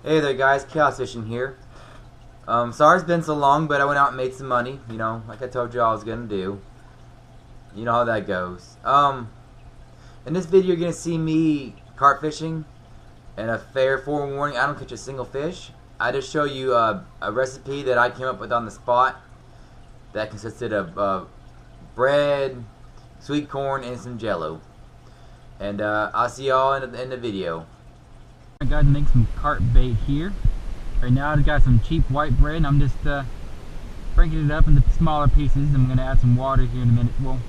Hey there guys, Chaos Fishing here. Sorry it's been so long, but I went out and made some money, you know, like I told you I was gonna do. You know how that goes. In this video you're gonna see me carp fishing, and a fair forewarning, I don't catch a single fish. I just show you a recipe that I came up with on the spot that consisted of bread, sweet corn, and some jello. And I'll see y'all in the video. I got to make some carp bait here. Right now I've got some cheap white bread and I'm just breaking it up into smaller pieces. I'm going to add some water here in a minute. Well,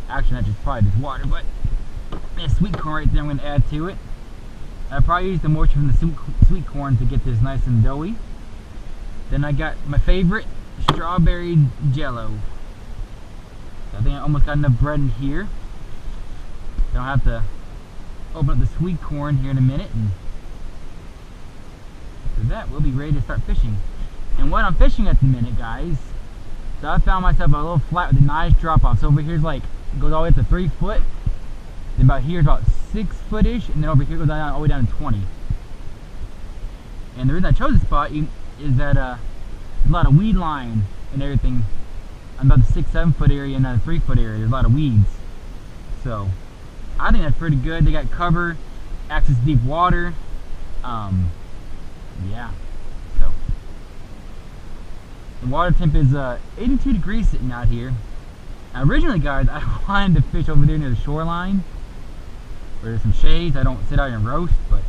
actually not just probably just water, but this sweet corn right there I'm going to add to it. I probably use the moisture from the sweet corn to get this nice and doughy. Then I got my favorite, strawberry jello. So I think I almost got enough bread in here. So I'll have to open up the sweet corn here in a minute, and after that we'll be ready to start fishing. And what I'm fishing at the minute, guys, so I found myself a little flat with a nice drop off. So over here's like, it goes all the way up to 3 foot, then about here is about 6 foot-ish, and then over here goes down all the way down to 20. And the reason I chose this spot is that there's a lot of weed line and everything on about the 6-7 foot area and the 3 foot area. There's a lot of weeds, so I think that's pretty good. They got cover, access to deep water. Yeah. So the water temp is 82 degrees sitting out here. Now, originally, guys, I wanted to fish over there near the shoreline where there's some shades. I don't sit out here and roast, but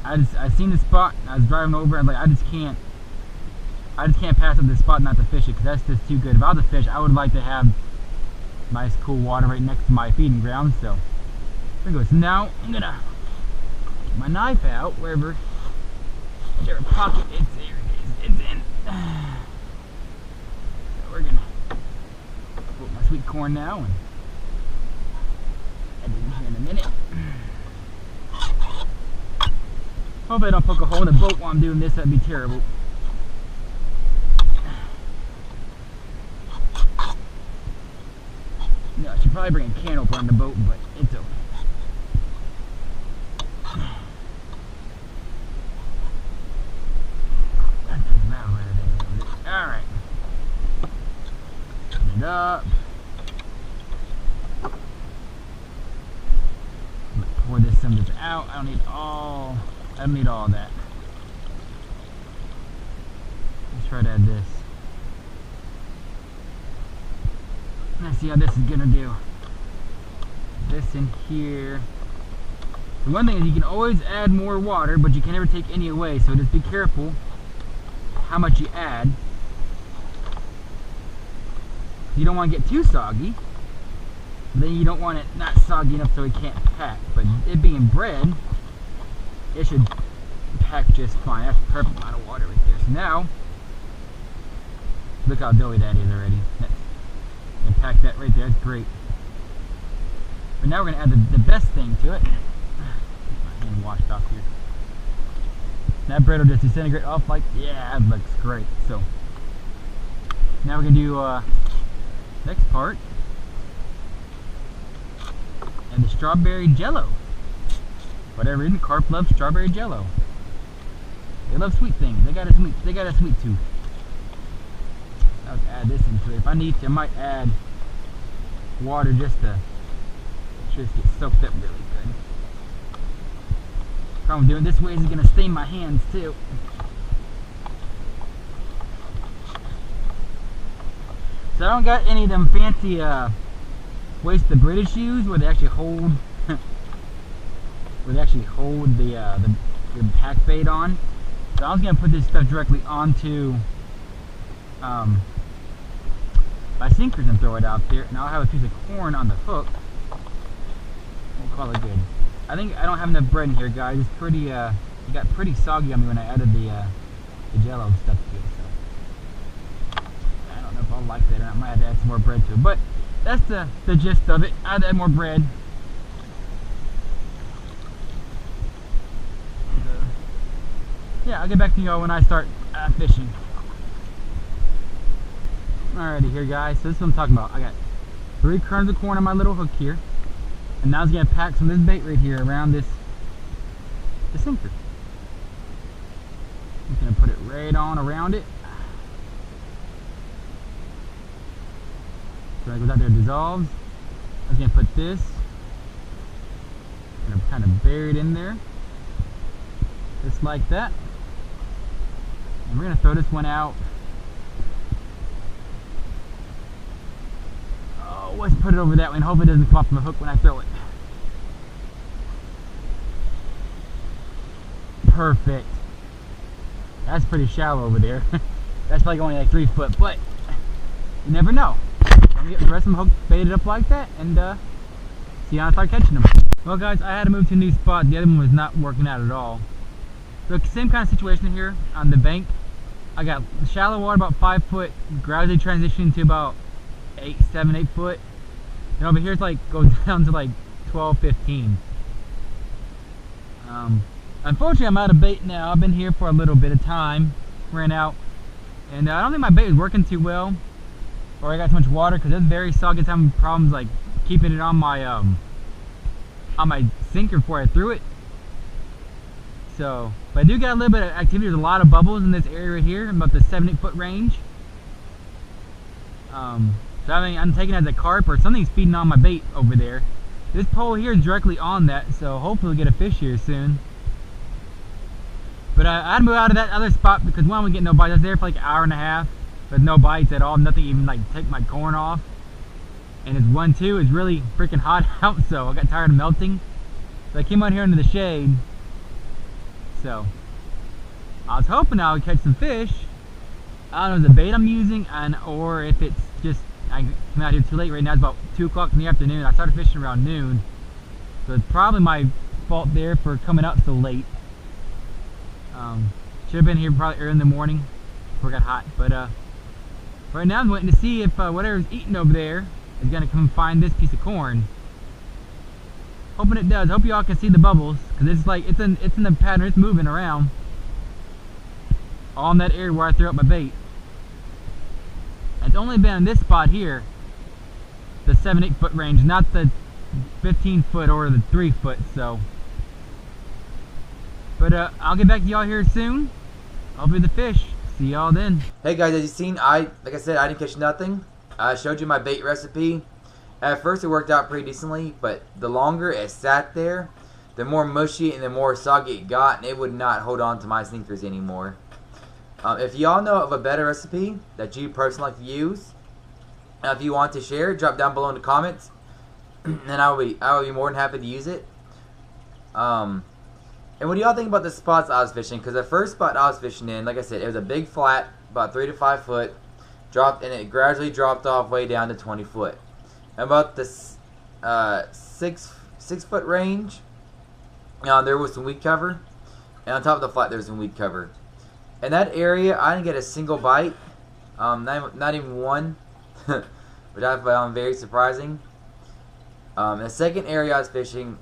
I seen this spot. And I was driving over, and I was like, I just can't pass up this spot not to fish it because that's just too good. If I was to fish, I would like to have nice cool water right next to my feeding ground. So there goes. So now I'm gonna get my knife out wherever pocket it's there. It's in. So we're gonna put my sweet corn now and add it in here in a minute. Hopefully I don't poke a hole in the boat while I'm doing this. That'd be terrible. No, I should probably bring a can opener on the boat, but it's okay. Alright. Open it up. Pour this some of this out. I don't need all that. Let's try to add this. Let's see how this is gonna do. This in here. The one thing is you can always add more water, but you can never take any away, so just be careful how much you add. You don't want to get too soggy, but then you don't want it not soggy enough so it can't pack. But it being bread, it should pack just fine. That's the perfect amount of water right there. So now, look how doughy that is already. And pack that right there, that's great. But now we're going to add the best thing to it. Get my hand washed off here. That bread will just disintegrate off like, yeah, that looks great. So now we're going to do next part, and the strawberry jello. Whatever reason, carp loves strawberry jello. They love sweet things. They got a sweet tooth. I'll add this into it. If I need to, I might add water just to make sure this gets soaked up really good. The problem with doing it this way is it's going to stain my hands too. So I don't got any of them fancy ways the British use where they actually hold the pack bait on. So I was going to put this stuff directly onto my sinkers and throw it out there, and I'll have a piece of corn on the hook. We'll call it good. I think I don't have enough bread in here, guys. It's pretty it got pretty soggy on me when I added the jello stuff to it. So I don't know if I'll like that or not. I might have to add some more bread to it, but that's the gist of it. I'd add more bread. Yeah, I'll get back to y'all when I start fishing. Alrighty here, guys, so this is what I'm talking about. I got 3 kernels of corn on my little hook here, and now I was going to pack some of this bait right here around this sinker. right on around it. So that goes out there, dissolves. I was gonna put this kind of buried in there, just like that. And we're gonna throw this one out. Oh, let's put it over that way and hope it doesn't come off my hook when I throw it. Perfect. That's pretty shallow over there. That's probably only like 3 foot, but you never know. I'm gonna get the rest of them hook baited up like that and see how I start catching them. Well guys, I had to move to a new spot. The other one was not working out at all. So same kind of situation here on the bank. I got shallow water about 5 foot, gradually transitioning to about 7, 8 foot. And over here it's like goes down to like 12, 15. Unfortunately, I'm out of bait now. I've been here for a little bit of time, ran out, and I don't think my bait is working too well, or I got too much water because it's very soggy. It's having problems like keeping it on my sinker before I threw it. So, but I do get a little bit of activity. There's a lot of bubbles in this area right here, about the 7, 8 foot range. So I mean, I'm taking it as a carp or something's feeding on my bait over there. This pole here is directly on that, so hopefully we'll get a fish here soon. But I had to move out of that other spot because one, we get no bites. I was there for like an hour and a half with no bites at all. Nothing even like take my corn off. And it's 1, 2, it's really freaking hot out, so I got tired of melting. So I came out here into the shade. So I was hoping I would catch some fish. I don't know if it's the bait I'm using or if it's just I came out here too late. Right now it's about 2 o'clock in the afternoon. I started fishing around noon. So it's probably my fault there for coming out so late. Should have been here probably early in the morning before it got hot, but right now I'm waiting to see if whatever's eating over there is gonna come find this piece of corn. Hoping it does. Hope y'all can see the bubbles because it's like it's in the pattern. It's moving around all in that area where I threw up my bait. It's only been in this spot here, the 7, 8 foot range, not the 15 foot or the 3 foot. So. But I'll get back to y'all here soon. I'll be the fish. See y'all then. Hey guys, as you seen, like I said, I didn't catch nothing. I showed you my bait recipe. At first it worked out pretty decently, but the longer it sat there, the more mushy and the more soggy it got, and it would not hold on to my sinkers anymore. If y'all know of a better recipe that you personally like to use, if you want to share, drop down below in the comments, and I will be more than happy to use it. And what do y'all think about the spots I was fishing? Because the first spot I was fishing in, like I said, it was a big flat, about 3 to 5 foot, and it gradually dropped off way down to 20 foot. And about the 6 foot range, there was some weed cover, and on top of the flat there was some weed cover. In that area, I didn't get a single bite, not even one, which I found very surprising. The second area I was fishing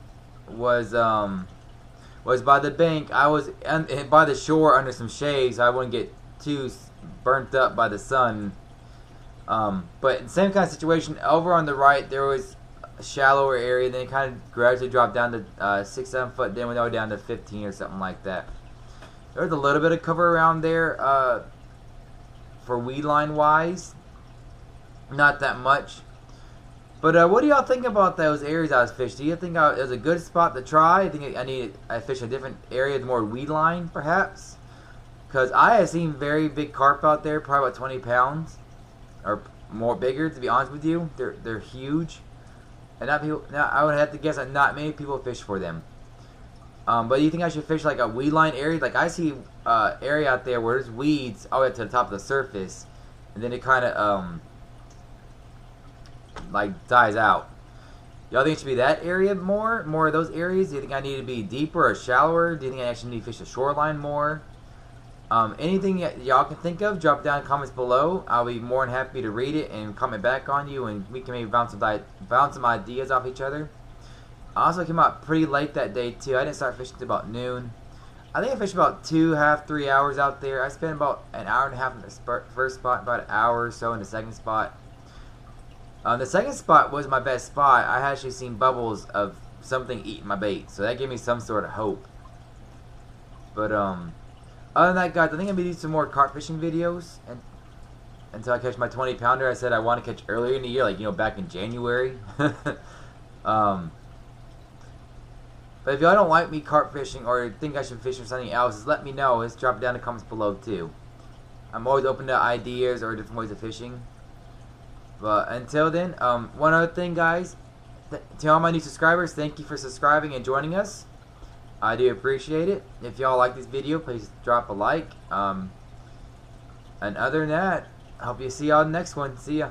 was by the bank. I was by the shore under some shade, so I wouldn't get too burnt up by the sun. But in the same kind of situation, over on the right there was a shallower area, then it kind of gradually dropped down to 6, 7 foot, then went all down to 15 or something like that. There was a little bit of cover around there for weed line wise, not that much. But what do y'all think about those areas I was fishing? Do you think it was a good spot to try? I think I fish a different area, more weed line, perhaps? Because I have seen very big carp out there, probably about 20 pounds or more bigger. To be honest with you, they're huge, and I would have to guess that not many people fish for them. But do you think I should fish like a weed line area? Like I see area out there where there's weeds all the way up to the top of the surface, and then it kind of like dies out. Y'all think it should be that area more of those areas? Do you think I need to be deeper or shallower? Do you think I actually need to fish the shoreline more? Anything y'all can think of, drop down in the comments below. I'll be more than happy to read it and comment back on you, and we can maybe bounce some ideas off each other. I also came out pretty late that day too. I didn't start fishing until about noon. I think I fished about 2.5, 3 hours out there. I spent about an hour and a half in the first spot, about an hour or so in the second spot. The second spot was my best spot. I had actually seen bubbles of something eating my bait, so that gave me some sort of hope. But Other than that, guys, I think I'm gonna do some more carp fishing videos and until I catch my 20-pounder. I said I want to catch earlier in the year, like, you know, back in January. But if y'all don't like me carp fishing or think I should fish for something else, just let me know. Just drop it down in the comments below too. I'm always open to ideas or different ways of fishing. But until then, one other thing, guys, to all my new subscribers, thank you for subscribing and joining us. I do appreciate it. If y'all like this video, please drop a like. And other than that, I hope you see y'all in the next one. See ya.